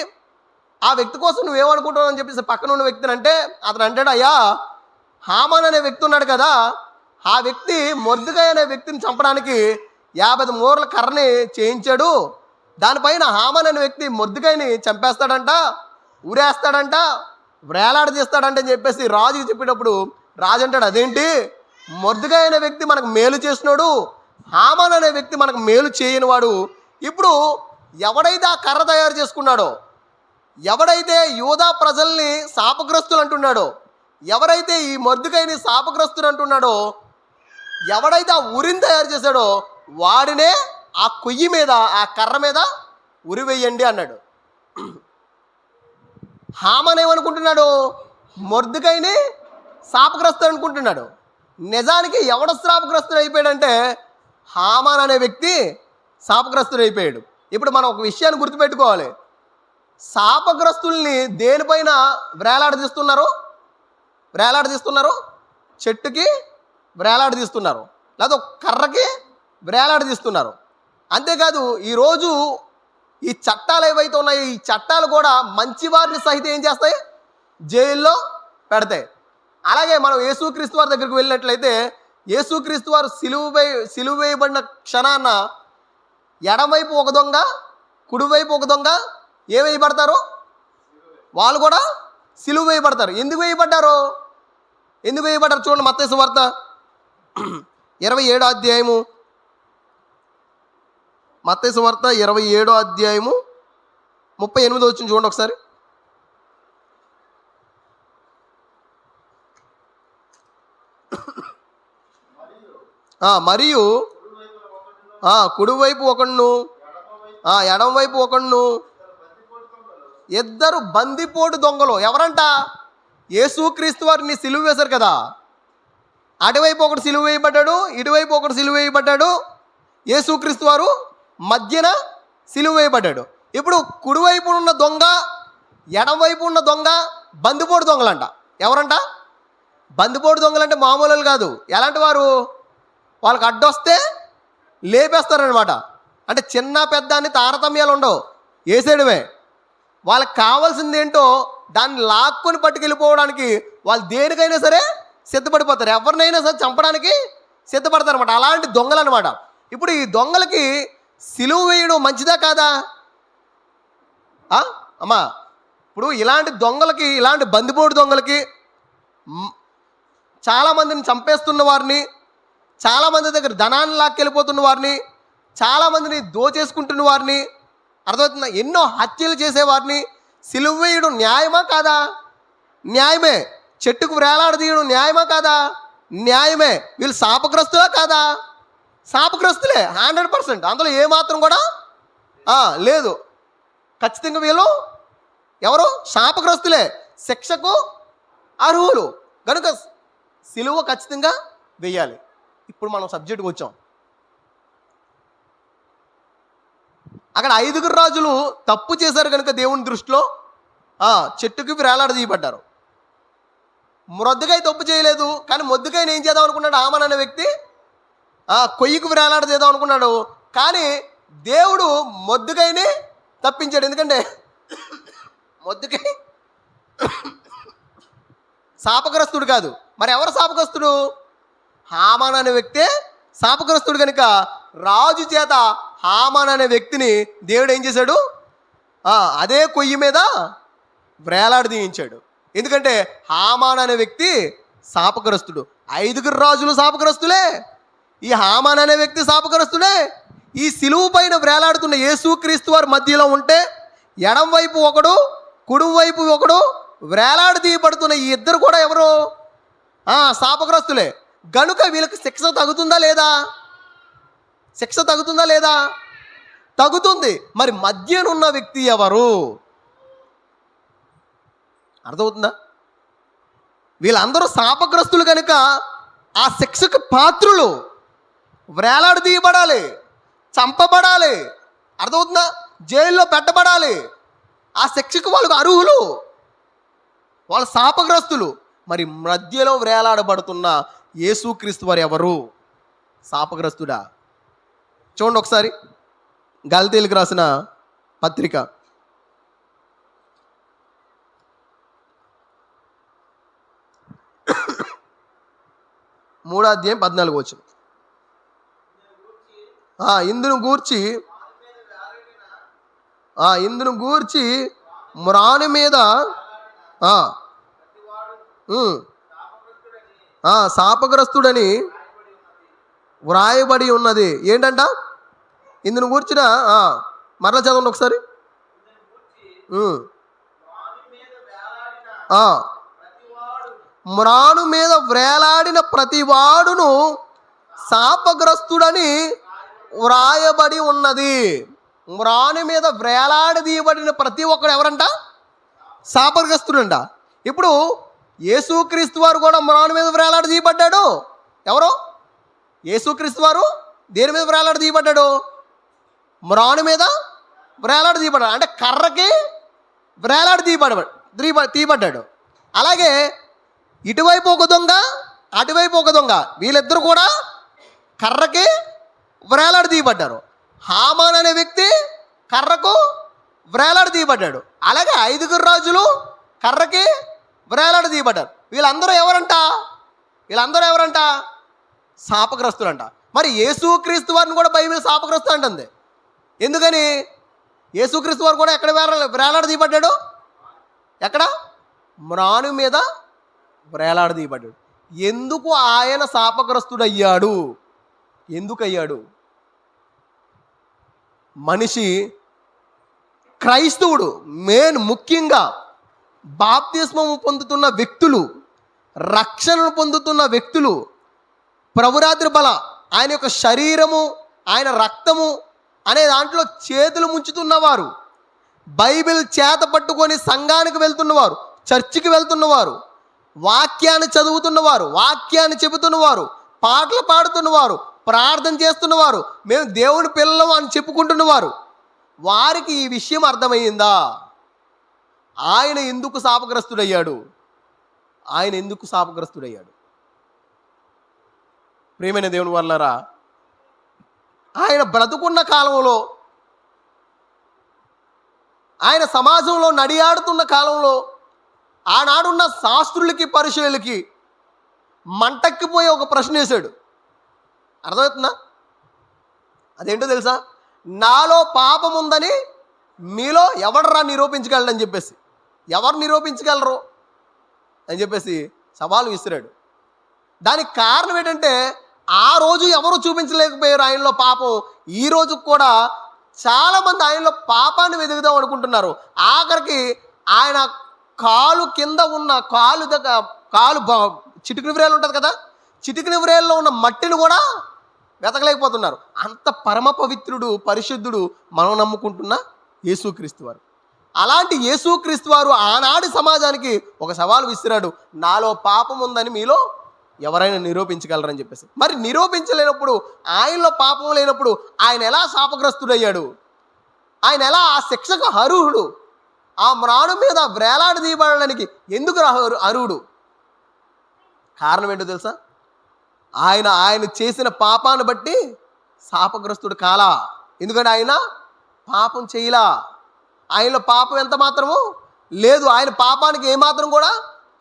ఆ వ్యక్తి కోసం నువ్వేమనుకుంటున్నావు అని చెప్పేసి పక్కన ఉన్న వ్యక్తిని అంటే అతను అంటాడు, అయ్యా హామాన్ అనే వ్యక్తి ఉన్నాడు కదా, ఆ వ్యక్తి మొర్దెకై అనే వ్యక్తిని చంపడానికి 50 మూరల కర్రని చేయించాడు, దానిపైన హామాన్ అనే వ్యక్తి మొర్దెకైని చంపేస్తాడంట, ఊరేస్తాడంట, వేలాడదీస్తాడంట అని చెప్పేసి రాజుకి చెప్పేటప్పుడు రాజు అంటాడు, అదేంటి, మొర్దెకై అనే వ్యక్తి మనకు మేలు చేసినాడు, హామాన్ అనే వ్యక్తి మనకు మేలు చేయనివాడు. ఇప్పుడు ఎవడైతే ఆ కర్ర తయారు చేసుకున్నాడో, ఎవడైతే యూదా ప్రజల్ని శాపగ్రస్తులు అంటున్నాడో, ఎవరైతే ఈ మొర్దెకైని శాపగ్రస్తులు అంటున్నాడో, ఎవడైతే ఆ ఉరిని తయారు చేశాడో వాడినే ఆ కొయ్యి మీద ఆ కర్ర మీద ఉరి వెయ్యండి అన్నాడు. హామాన్ ఏమనుకుంటున్నాడు? మొర్దెకైని శాపగ్రస్తుడు అనుకుంటున్నాడు. నిజానికి ఎవడ శాపగ్రస్తుడు అయిపోయాడంటే హామాన్ అనే వ్యక్తి శాపగ్రస్తుడు అయిపోయాడు. ఇప్పుడు మనం ఒక విషయాన్ని గుర్తుపెట్టుకోవాలి. శాపగ్రస్తుల్ని దేనిపైన వేలాడదీస్తున్నారు? చెట్టుకి వేలాడదీస్తున్నారు, లేదా కర్రకి వేలాడదీస్తున్నారు. అంతేకాదు ఈరోజు ఈ చట్టాలు ఏవైతే ఉన్నాయో ఈ చట్టాలు కూడా మంచి వారిని సహితం ఏం చేస్తాయి? జైల్లో పెడతాయి. అలాగే మనం యేసుక్రీస్తు వారి దగ్గరికి వెళ్ళినట్లయితే యేసుక్రీస్తు వారు సిలువ వేయబడిన క్షణాన ఎడమవైపు ఒక దొంగ, కుడివైపు ఒక దొంగ వేయబడతారు, వాళ్ళు కూడా సిలువ వేయబడతారు. ఎందుకు వేయబడ్డారు? చూడండి, మత్తయి సువార్త 27వ అధ్యాయము, మత్తయి సువార్త 27వ అధ్యాయము 38వ వచనం చూడండి ఒకసారి. మరియు కుడివైపు ఒకడును ఎడమ వైపు ఒకడును, ఇద్దరు బందిపోటు దొంగలు. ఎవరంట? యేసుక్రీస్తు వారిని సిలువ వేశారు కదా, అటువైపు ఒకడు సిలువ వేయబడ్డాడు, ఇటువైపు ఒకడు సిలువ వేయబడ్డాడు. యేసుక్రీస్తు వారు మధ్యన సిలువ వేయబడ్డాడు. ఇప్పుడు కుడివైపు ఉన్న దొంగ, ఎడమవైపు ఉన్న దొంగ బందిపోటు దొంగలంట. ఎవరంట? బందిపోటు దొంగలంటే మామూలు కాదు. ఎలాంటి వారు? వాళ్ళకి అడ్డొస్తే లేపేస్తారనమాట. అంటే చిన్న పెద్ద అని తారతమ్యాలు ఉండవు, వేసేయడమే. వాళ్ళకి కావాల్సింది ఏంటో దాన్ని లాక్కొని పట్టుకెళ్ళిపోవడానికి వాళ్ళు దేనికైనా సరే సిద్ధపడిపోతారు, ఎవరినైనా సరే చంపడానికి సిద్ధపడతారు అనమాట. అలాంటి దొంగలు అనమాట. ఇప్పుడు ఈ దొంగలకి సిలువ వేయడం మంచిదా కాదా అమ్మా? ఇప్పుడు ఇలాంటి దొంగలకి, ఇలాంటి బందిపోటు దొంగలకి, చాలామందిని చంపేస్తున్న వారిని, చాలామంది దగ్గర ధనాన్ని లాక్కెళ్ళిపోతున్న వారిని, చాలామందిని దోచేసుకుంటున్న వారిని, అర్థమవుతుందా, ఎన్నో హత్యలు చేసేవారిని సిలువ వేయడం న్యాయమా కాదా? న్యాయమే. చెట్టుకు వేలాడదీయడం న్యాయమా కాదా? న్యాయమే. వీళ్ళు శాపగ్రస్తులా కాదా? శాపగ్రస్తులే 100%. అందులో ఏమాత్రం కూడా లేదు. ఖచ్చితంగా వీళ్ళు ఎవరు? శాపగ్రస్తులే, శిక్షకు అర్హులు. కనుక సిలువ ఖచ్చితంగా వెయ్యాలి. ఇప్పుడు మనం సబ్జెక్టుకి వచ్చాం. అక్కడ 5 రాజులు తప్పు చేశారు కనుక దేవుని దృష్టిలో చెట్టుకి వేలాడదీయబడ్డారు. మొద్దుకాయ తప్పు చేయలేదు, కానీ మొద్దుకాయని ఏం చేద్దాం అనుకున్నాడు హామాన్ అనే వ్యక్తి? కొయ్యకు వేలాడదేద్దాం అనుకున్నాడు. కానీ దేవుడు మొద్దుకాయని తప్పించాడు. ఎందుకంటే మొద్దుకాయ శాపగ్రస్తుడు కాదు. మరి ఎవరు శాపగ్రస్తుడు? హామాన్ అనే వ్యక్తే శాపగ్రస్తుడు. కనుక రాజు చేత హామాన్ అనే వ్యక్తిని దేవుడు ఏం చేశాడు? అదే కొయ్యి మీద వేలాడదీయించాడు. ఎందుకంటే హామాన్ అనే వ్యక్తి శాపగ్రస్తుడు. 5 రాజులు శాపగ్రస్తులే, ఈ హామాన్ అనే వ్యక్తి శాపగ్రస్తుడే. ఈ సిలువు పైన వేలాడుతున్న యేసుక్రీస్తు వారి మధ్యలో ఉంటే ఎడం వైపు ఒకడు, కుడి వైపు ఒకడు వేలాడదీయబడుతున్న ఈ ఇద్దరు కూడా ఎవరు? శాపగ్రస్తులే. గనుక వీళ్ళకి శిక్ష తగుతుందా లేదా? శిక్ష తగుతుందా లేదా? తగుతుంది. మరి మధ్యనున్న వ్యక్తి ఎవరు? అర్థమవుతుందా? వీళ్ళందరూ శాపగ్రస్తులు కనుక ఆ శిక్షకు పాత్రులు. వేలాడదీయబడాలి, చంపబడాలి, అర్థమవుతుందా? జైల్లో పెట్టబడాలి. ఆ శిక్షకు వాళ్ళకు అర్హులు, వాళ్ళు శాపగ్రస్తులు. మరి మధ్యలో వేలాడబడుతున్న యేసుక్రీస్తు వారు ఎవరు? శాపగ్రస్తుడా? చూడండి ఒకసారి గలతీయులకు రాసిన పత్రిక 3:14. ఇందును గూర్చి మ్రాను మీద శాపగ్రస్తుడని వ్రాయబడి ఉన్నది. ఏంటంట? ఇందును గూర్చిన మరలా చదవండి ఒకసారి. మ్రాను మీద వేలాడిన ప్రతివాడును శాపగ్రస్తుడని వ్రాయబడి ఉన్నది. మ్రాను మీద వేలాడదీయబడిన ప్రతి ఒక్కడు ఎవరంట? శాపగ్రస్తుడంట. ఇప్పుడు యేసుక్రీస్తు వారు కూడా మ్రాను మీద వేలాడదీయబడ్డాడు. ఎవరు? యేసుక్రీస్తు వారు దేని మీద వేలాడదీయబడ్డాడు? మ్రాను మీద వేలాడదీయబడ్డాడు. అంటే కర్రకి తీయబడ్డాడు. అలాగే ఇటువైపు ఒక దొంగ, అటువైపు ఒక దొంగ, వీళ్ళిద్దరు కూడా కర్రకి వేలాడదీయబడ్డారు. హామాన్ అనే వ్యక్తి కర్రకు వేలాడదీయబడ్డాడు. అలాగే 5 రాజులు కర్రకి వేలాడదీయబడ్డారు. వీళ్ళందరూ ఎవరంట? శాపగ్రస్తులంట. మరి యేసుక్రీస్తు వారిని కూడా బైబిల్ శాపగ్రస్తు అంటుంది. ఎందుకని? యేసుక్రీస్తు వారు కూడా ఎక్కడ వేలాడదీయబడ్డాడు? ఎక్కడ? మ్రాను మీద వేలాడదీయబడ్డాడు. ఎందుకు ఆయన శాపగ్రస్తుడయ్యాడు? ఎందుకయ్యాడు? మనిషి, క్రైస్తవుడు ముఖ్యంగా బాప్తిస్మము పొందుతున్న వ్యక్తులు, రక్షణను పొందుతున్న వ్యక్తులు, ప్రభురాత్రి బల ఆయన యొక్క శరీరము, ఆయన రక్తము, అనే దాంట్లో చేతులు ముంచుతున్నవారు, బైబిల్ చేత పట్టుకొని సంఘానికి వెళ్తున్నవారు, చర్చికి వెళ్తున్నవారు, వాక్యాన్ని చదువుతున్నవారు, వాక్యాన్ని చెబుతున్నవారు, పాటలు పాడుతున్నవారు, ప్రార్థన చేస్తున్నవారు, మేము దేవుని పిల్లలం అని చెప్పుకుంటున్నవారు, వారికి ఈ విషయం అర్థమైందా? ఆయన ఎందుకు శాపగ్రస్తుడయ్యాడు? ఆయన ఎందుకు శాపగ్రస్తుడయ్యాడు? ప్రియమైన దేవుని వల్లరా, ఆయన బ్రతుకున్న కాలంలో, ఆయన సమాజంలో నడియాడుతున్న కాలంలో, ఆనాడున్న శాస్త్రులకి పరిశీలకి మంటక్కిపోయి ఒక ప్రశ్న వేశాడు. అర్థమవుతుందా? అదేంటో తెలుసా? నాలో పాపం ఉందని మీలో ఎవడరా నిరూపించగలడని చెప్పేసి, ఎవరు నిరూపించగలరు అని చెప్పేసి సవాలు విసిరాడు. దానికి కారణం ఏంటంటే, ఆ రోజు ఎవరు చూపించలేకపోయారు ఆయనలో పాపం. ఈ రోజు కూడా చాలామంది ఆయనలో పాపాన్ని వెతుకుదాం అనుకుంటున్నారు. ఆఖరికి ఆయన కాలు కింద ఉన్న కాలు చిటికిన వ్రేలు ఉంటుంది కదా, చిటికిన వ్రేల్లో ఉన్న మట్టిని కూడా వెతకలేకపోతున్నారు. అంత పరమ పవిత్రుడు, పరిశుద్ధుడు మనం నమ్ముకుంటున్న యేసుక్రీస్తు వారు. అలాంటి యేసుక్రీస్తు వారు ఆనాటి సమాజానికి ఒక సవాలు విసిరాడు. నాలో పాపం ఉందని మీలో ఎవరైనా నిరూపించగలరని చెప్పేసి. మరి నిరూపించలేనప్పుడు, ఆయనలో పాపం లేనప్పుడు ఆయన ఎలా శాపగ్రస్తుడయ్యాడు? ఆయన ఎలా ఆ శిక్షకు అర్హుడు? ఆ మ్రాణు మీద వేలాడదీయబడడానికి ఎందుకు అర్హుడు? కారణం ఏంటో తెలుసా? ఆయన చేసిన పాపాన్ని బట్టి శాపగ్రస్తుడు కాలా. ఎందుకంటే ఆయన పాపం చేయలా. ఆయనలో పాపం ఎంత మాత్రము లేదు. ఆయన పాపానికి ఏమాత్రం కూడా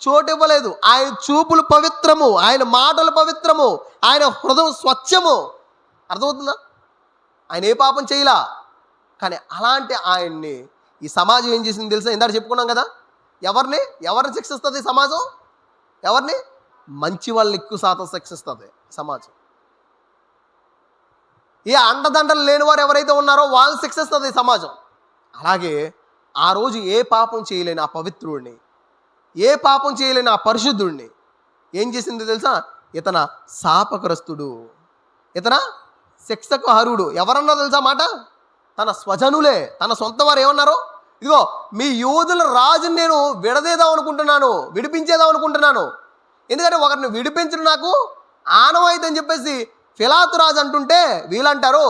చోటు ఇవ్వలేదు. ఆయన చూపులు పవిత్రము, ఆయన మాటలు పవిత్రము, ఆయన హృదయం స్వచ్ఛము. అర్థమవుతుందా? ఆయన ఏ పాపం చేయలా. కానీ అలాంటి ఆయన్ని ఈ సమాజం ఏం చేసింది తెలుసా? ఇందాక చెప్పుకున్నాం కదా, ఎవరిని శిక్షిస్తుంది ఈ సమాజం? ఎవరిని? మంచి వాళ్ళని ఎక్కువ శాతం శిక్షిస్తుంది సమాజం. ఈ అండదండలు లేని వారు ఎవరైతే ఉన్నారో వాళ్ళని శిక్షిస్తుంది ఈ సమాజం. అలాగే ఆ రోజు ఏ పాపం చేయలేని ఆ పవిత్రుడిని, ఏ పాపం చేయలేని ఆ పరిశుద్ధుడిని ఏం చేసింది తెలుసా? ఇతన శాపగ్రస్తుడు, ఇతన శిక్షకు అర్హుడు. ఎవరన్నా తెలుసా మాట? తన స్వజనులే, తన సొంత వారు ఏమన్నారు? ఇదిగో మీ యూదుల రాజుని నేను విడిపించేద్దాం అనుకుంటున్నాను. ఎందుకంటే ఒకరిని విడిపించడం నాకు ఆనవాయితీ అని చెప్పేసి పిలాతు రాజు అంటుంటే వీళ్ళంటారు,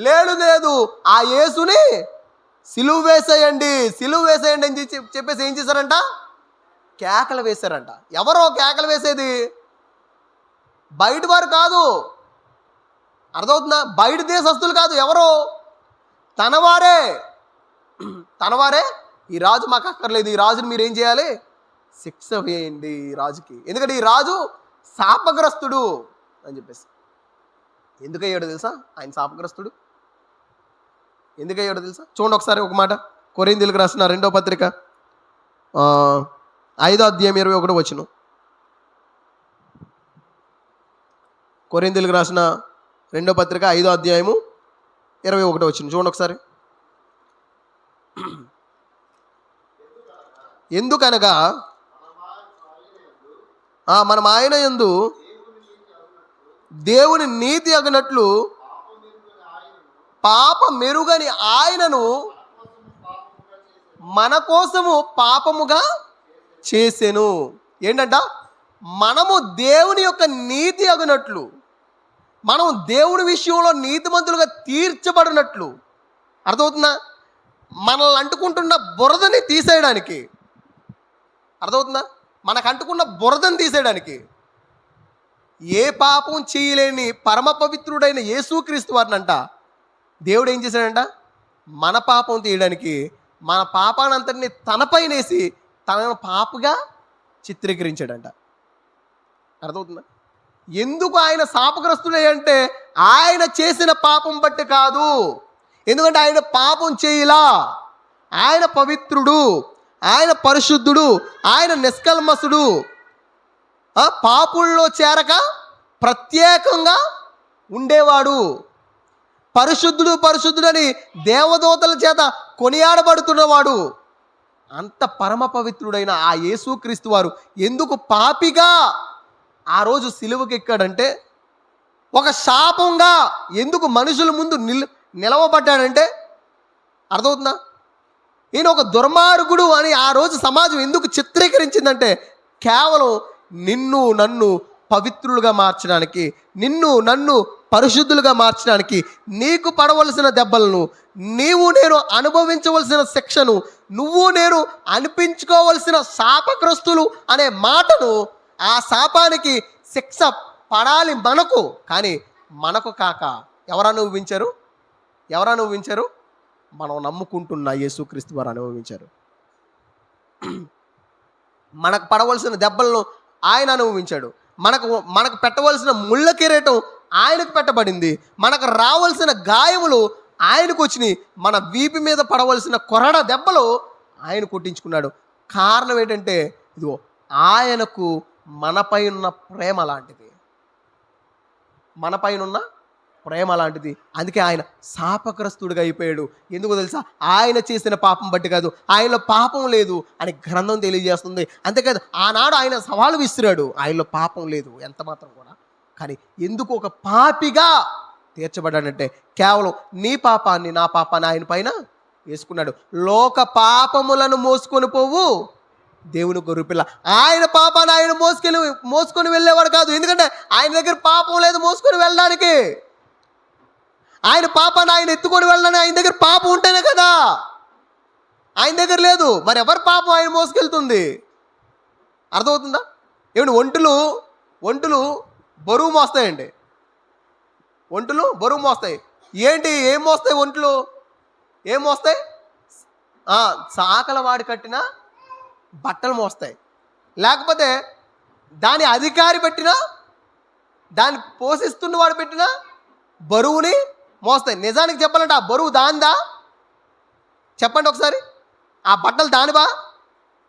లేదు ఆ యేసుని సిలువ వేసేయండి అని చెప్పేసి ఏం చేశారంట? కేకలు వేశారంట. ఎవరో కేకలు వేసేది? బయట వారు కాదు. అర్థమవుతుందా? బయట దేశస్తులు కాదు. ఎవరో తనవారే ఈ రాజు మాకు అక్కర్లేదు, ఈ రాజుని మీరు ఏం చేయాలి? శిక్ష వేయండి ఈ రాజుకి, ఎందుకంటే ఈ రాజు శాపగ్రస్తుడు అని చెప్పేసి. ఎందుకయ్యాడో తెలుసా ఆయన శాపగ్రస్తుడు? ఎందుకయ్యాడో తెలుసా? చూడండి ఒకసారి ఒక మాట. కొరింథీయులకు రాసిన 2వ పత్రిక 5వ అధ్యాయం 21వ వచనం. కొరింథీయులకు రాసిన 2వ పత్రిక 5వ అధ్యాయము 21వ వచనం చూడండి ఒకసారి. ఎందుకనగా మనం ఆయన యందు దేవుని నీతి అగునట్లు పాప మెరుగని ఆయనను మన కోసము పాపముగా చేసెను. ఏంటంట? మనము దేవుని యొక్క నీతి అగునట్లు, మనం దేవుని విషయంలో నీతిమంతులుగా తీర్చబడినట్లు. అర్థమవుతుందా? మనల్ని అంటుకుంటున్న బురదని తీసేయడానికి, అర్థమవుతుందా? మనకు అంటుకున్న బురదని తీసేయడానికి ఏ పాపం చేయలేని పరమ పవిత్రుడైన యేసుక్రీస్తు వారినంట దేవుడు ఏం చేశాడంట? మన పాపం తీయడానికి మన పాపానంతటిని తనపైనేసి తనను పాపగా చిత్రీకరించాడంట. అర్థమవుతుందా? ఎందుకు ఆయన శాపగ్రస్తుడే అంటే ఆయన చేసిన పాపం బట్టి కాదు. ఎందుకంటే ఆయన పాపం చేయలా. ఆయన పవిత్రుడు, ఆయన పరిశుద్ధుడు, ఆయన నిష్కల్మసుడు. పాపుల్లో చేరక ప్రత్యేకంగా ఉండేవాడు. పరిశుద్ధుడని దేవదూతల చేత కొనియాడబడుతున్నవాడు. అంత పరమ పవిత్రుడైన ఆ యేసుక్రీస్తు వారు ఎందుకు పాపిగా ఆ రోజు సిలువకి ఎక్కాడంటే, ఒక శాపంగా ఎందుకు మనుషుల ముందు నిలవబడ్డాడంటే అర్థమవుతుందా? ఈయన ఒక దుర్మార్గుడు అని ఆ రోజు సమాజం ఎందుకు చిత్రీకరించిందంటే కేవలం నిన్ను నన్ను పవిత్రులుగా మార్చడానికి, నిన్ను నన్ను పరిశుద్ధులుగా మార్చడానికి, నీకు పడవలసిన దెబ్బలను, నీవు నేను అనుభవించవలసిన శిక్షను, నువ్వు నేను అనిపించుకోవలసిన శాపగ్రస్తులు అనే మాటను, ఆ శాపానికి శిక్ష పడాలి మనకు, కానీ మనకు కాక ఎవరు అనుభవించారు? ఎవరు అనుభవించారు? మనం నమ్ముకుంటున్న యేసుక్రీస్తు వారు అనుభవించారు. మనకు పడవలసిన దెబ్బలను ఆయన అనుభవించాడు. మనకు పెట్టవలసిన ముళ్ళ కిరీటం ఆయనకు పెట్టబడింది. మనకు రావాల్సిన గాయములు ఆయనకు వచ్చినాయి. మన వీపు మీద పడవలసిన కొరడ దెబ్బలు ఆయన కొట్టించుకున్నాడు. కారణం ఏంటంటే ఇదిగో ఆయనకు మనపై ఉన్న ప్రేమ లాంటిది, మనపైన ఉన్న ప్రేమ లాంటిది. అందుకే ఆయన శాపగ్రస్తుడిగా అయిపోయాడు. ఎందుకో తెలుసా? ఆయన చేసిన పాపం బట్టి కాదు, ఆయనలో పాపం లేదు అని గ్రంథం తెలియజేస్తుంది. అంతేకాదు ఆనాడు ఆయన సవాలు విసిరాడు, ఆయనలో పాపం లేదు ఎంత మాత్రం కూడా. కానీ ఎందుకు ఒక పాపిగా తీర్చబడ్డాడంటే కేవలం నీ పాపాన్ని నా పాపాన్ని ఆయన పైన వేసుకున్నాడు. లోక పాపములను మోసుకొని పోవు దేవుని గొర్రెపిల్ల. ఆయన పాపాన్ని ఆయన మోసుకొని వెళ్ళేవాడు కాదు. ఎందుకంటే ఆయన దగ్గర పాపం లేదు మోసుకొని వెళ్ళడానికి. ఆయన పాపాన్ని ఆయన ఎత్తుకొని వెళ్ళడానికి ఆయన దగ్గర పాపం ఉంటేనే కదా. ఆయన దగ్గర లేదు, మరి ఎవరి పాపం ఆయన మోసుకెళ్తుంది? అర్థమవుతుందా? ఏమిటి? ఒంటులు బరువు మోస్తాయండి. ఒంటులు బరువు మోస్తాయి. ఏంటి? ఏం మోస్తాయి ఒంట్లు? ఏం మోస్తాయి? చాకల వాడి కట్టిన బట్టలు మోస్తాయి. లేకపోతే దాని అధికారి పెట్టిన, దాన్ని పోషిస్తున్న వాడు పెట్టిన బరువుని మోస్తాయి. నిజానికి చెప్పాలంటే ఆ బరువు దానిదా? చెప్పండి ఒకసారి. ఆ బట్టలు దానివా?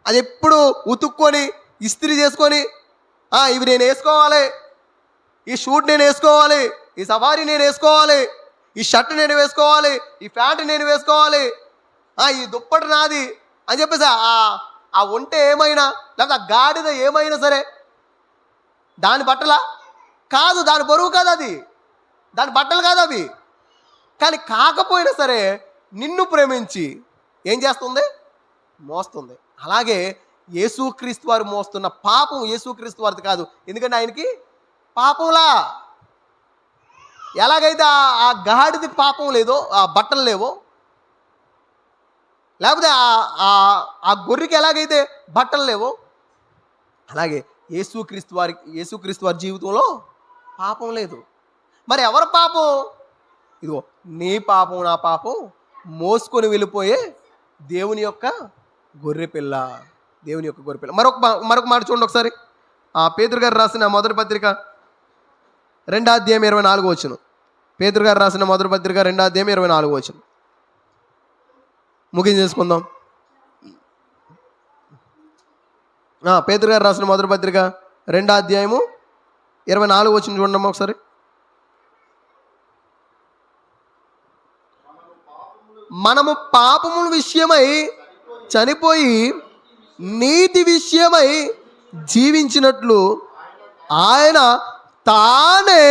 అది ఎప్పుడు ఉతుక్కొని ఇస్త్రీ చేసుకొని ఇవి నేను వేసుకోవాలి, ఈ షూట్ నేను వేసుకోవాలి, ఈ సవారీ నేను వేసుకోవాలి, ఈ షర్ట్ నేను వేసుకోవాలి, ఈ ప్యాంటు నేను వేసుకోవాలి, ఈ దుప్పటి నాది అని చెప్పేసి ఆ ఒంటె ఏమైనా లేకపోతే ఆ గాడిద ఏమైనా సరే దాని బట్టలా? కాదు, దాని బరువు కాదు, అది దాని బట్టలు కాదు అవి. కానీ కాకపోయినా సరే నిన్ను ప్రేమించి ఏం చేస్తుంది? మోస్తుంది. అలాగే యేసుక్రీస్తు వారు మోస్తున్న పాపం యేసుక్రీస్తు వారిది కాదు. ఎందుకంటే ఆయనకి పాపంలా. ఎలాగైతే ఆ గాడిది పాపం లేదో, ఆ బట్టలు లేవో, లేకపోతే ఆ గొర్రెకి ఎలాగైతే బట్టలు లేవో, అలాగే యేసుక్రీస్తు వారి జీవితంలో పాపం లేదు. మరి ఎవరి పాపం? ఇదిగో నీ పాపం నా పాపం మోసుకొని వెళ్ళిపోయే దేవుని యొక్క గొర్రెపిల్ల, దేవుని యొక్క గొర్రెపిల్ల. మరొక మాట చూడండి ఒకసారి. పేతురు గారు రాసిన మొదటి పత్రిక 2వ అధ్యాయం 24వ వచనం. పేతురు గారు రాసిన మొదటి పత్రిక 2వ అధ్యాయం 24వ వచనం. ముగించేసుకుందాం. పేతురు గారు రాసిన మొదటి పత్రిక 2వ అధ్యాయము 24వ వచనం చూడండి ఒకసారి. మనము పాపముల విషయమై చనిపోయి నీతి విషయమై జీవించినట్లు ఆయన తానే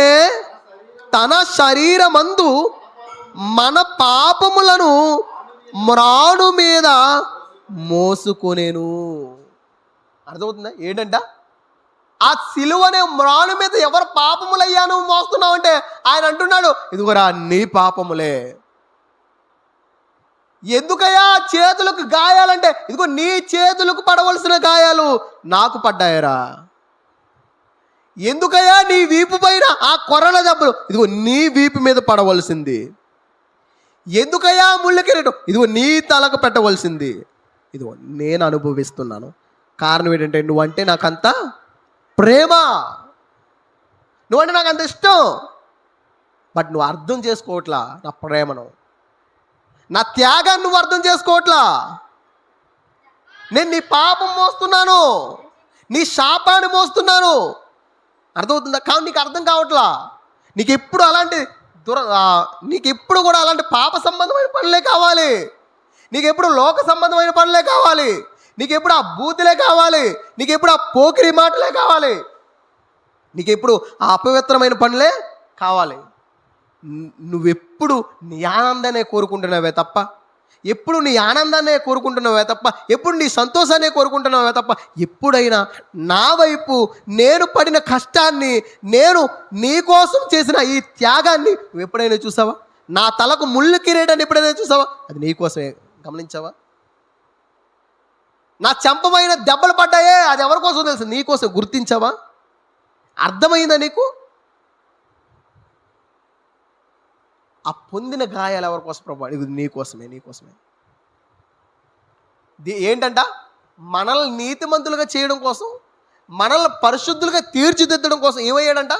తన శరీరమందు మన పాపములను మ్రాను మీద మోసుకొనేను. అర్థమవుతుందా? ఏంటంట? ఆ సిలువనే మ్రాను మీద ఎవరు పాపములయ్యాను మోస్తున్నావు అంటే ఆయన అంటున్నాడు, ఇదిగోరా నీ పాపములే. ఎందుకయ్యా చేతులకు గాయాలంటే, ఇదిగో నీ చేతులకు పడవలసిన గాయాలు నాకు పడ్డాయరా. ఎందుకయ్యా నీ వీపు పైన ఆ కొరల దెబ్బలు, ఇదిగో నీ వీపు మీద పడవలసింది. ఎందుకయ్యా ముళ్ళ కిరీటం, ఇదిగో నీ తలకు పెట్టవలసింది. ఇదిగో నేను అనుభవిస్తున్నాను. కారణం ఏంటంటే నువ్వంటే నాకంత ప్రేమ, నువ్వంటే నాకు అంత ఇష్టం. బట్ నువ్వు అర్థం చేసుకోవట్లా నా ప్రేమను, నా త్యాగాన్ని నువ్వు అర్థం చేసుకోవట్లా. నేను నీ పాపం మోస్తున్నాను, నీ శాపాన్ని మోస్తున్నాను. అర్థమవుతుందా? కానీ నీకు అర్థం కావట్లా. నీకు ఎప్పుడు కూడా అలాంటి పాప సంబంధమైన పనులే కావాలి. నీకు ఎప్పుడు లోక సంబంధమైన పనులే కావాలి. నీకు ఎప్పుడు ఆ బూతులే కావాలి. నీకు ఎప్పుడు ఆ పోకిరి మాటలే కావాలి. నీకు ఎప్పుడు ఆ అపవిత్రమైన పనులే కావాలి. నువ్వెప్పుడు నీ ఆనందాన్నే కోరుకుంటున్నావే తప్ప, ఎప్పుడు నీ ఆనందాన్నే కోరుకుంటున్నావే తప్ప, ఎప్పుడు నీ సంతోషాన్నే కోరుకుంటున్నావే తప్ప, ఎప్పుడైనా నా వైపు నేను పడిన కష్టాన్ని, నేను నీ కోసం చేసిన ఈ త్యాగాన్ని నువ్వు ఎప్పుడైనా చూసావా? నా తలకు ముళ్ళు కిరీటాన్ని ఎప్పుడైనా చూసావా? అది నీ కోసమే. గమనించావా? నా చెంపమైన దెబ్బలు పడ్డాయే, అది ఎవరి కోసం తెలుసు? నీ కోసం. గుర్తించావా? అర్థమైందా నీకు? ఆ పొందిన గాయాలు ఎవరి కోసం ప్రభు? ఇది నీకోసమే, నీకోసమే. ఏంటంట? మనల్ని నీతిమంతులుగా చేయడం కోసం, మనల్ని పరిశుద్ధులుగా తీర్చిదిద్దడం కోసం ఏమయ్యాడంట?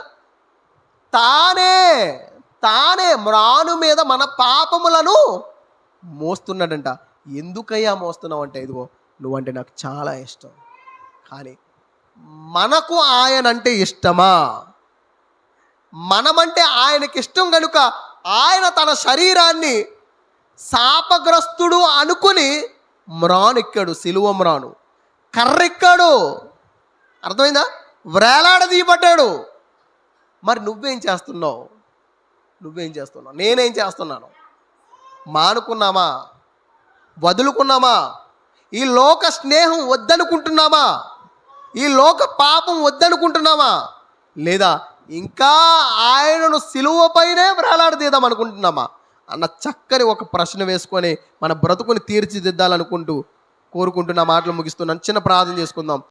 తానే మ్రాను మీద మన పాపములను మోస్తున్నాడంట. ఎందుకయ్యా మోస్తున్నావు అంటే, ఇదిగో నువ్వంటే నాకు చాలా ఇష్టం. కానీ మనకు ఆయన అంటే ఇష్టమా? మనమంటే ఆయనకి ఇష్టం కనుక ఆయన తన శరీరాన్ని శాపగ్రస్తుడు అనుకుని మ్రానెక్కాడు, సిలువ మ్రాను. కర్రెక్కాడు. అర్థమైందా? వ్రేలాడదీయబడ్డాడు. మరి నువ్వేం చేస్తున్నావు? నేనేం చేస్తున్నాను? మానుకున్నామా? వదులుకున్నామా? ఈ లోక స్నేహం వద్దనుకుంటున్నామా? ఈ లోక పాపం వద్దనుకుంటున్నామా? లేదా ఇంకా ఆయనను సిలువపైనే వ్రేలాడదీద్దాం అనుకుంటున్నామా అన్న చక్కని ఒక ప్రశ్న వేసుకొని మన బ్రతుకుని తీర్చిదిద్దాలనుకుంటూ కోరుకుంటున్న మాటలు ముగిస్తున్నాను. చిన్న ప్రార్థన చేసుకుందాం.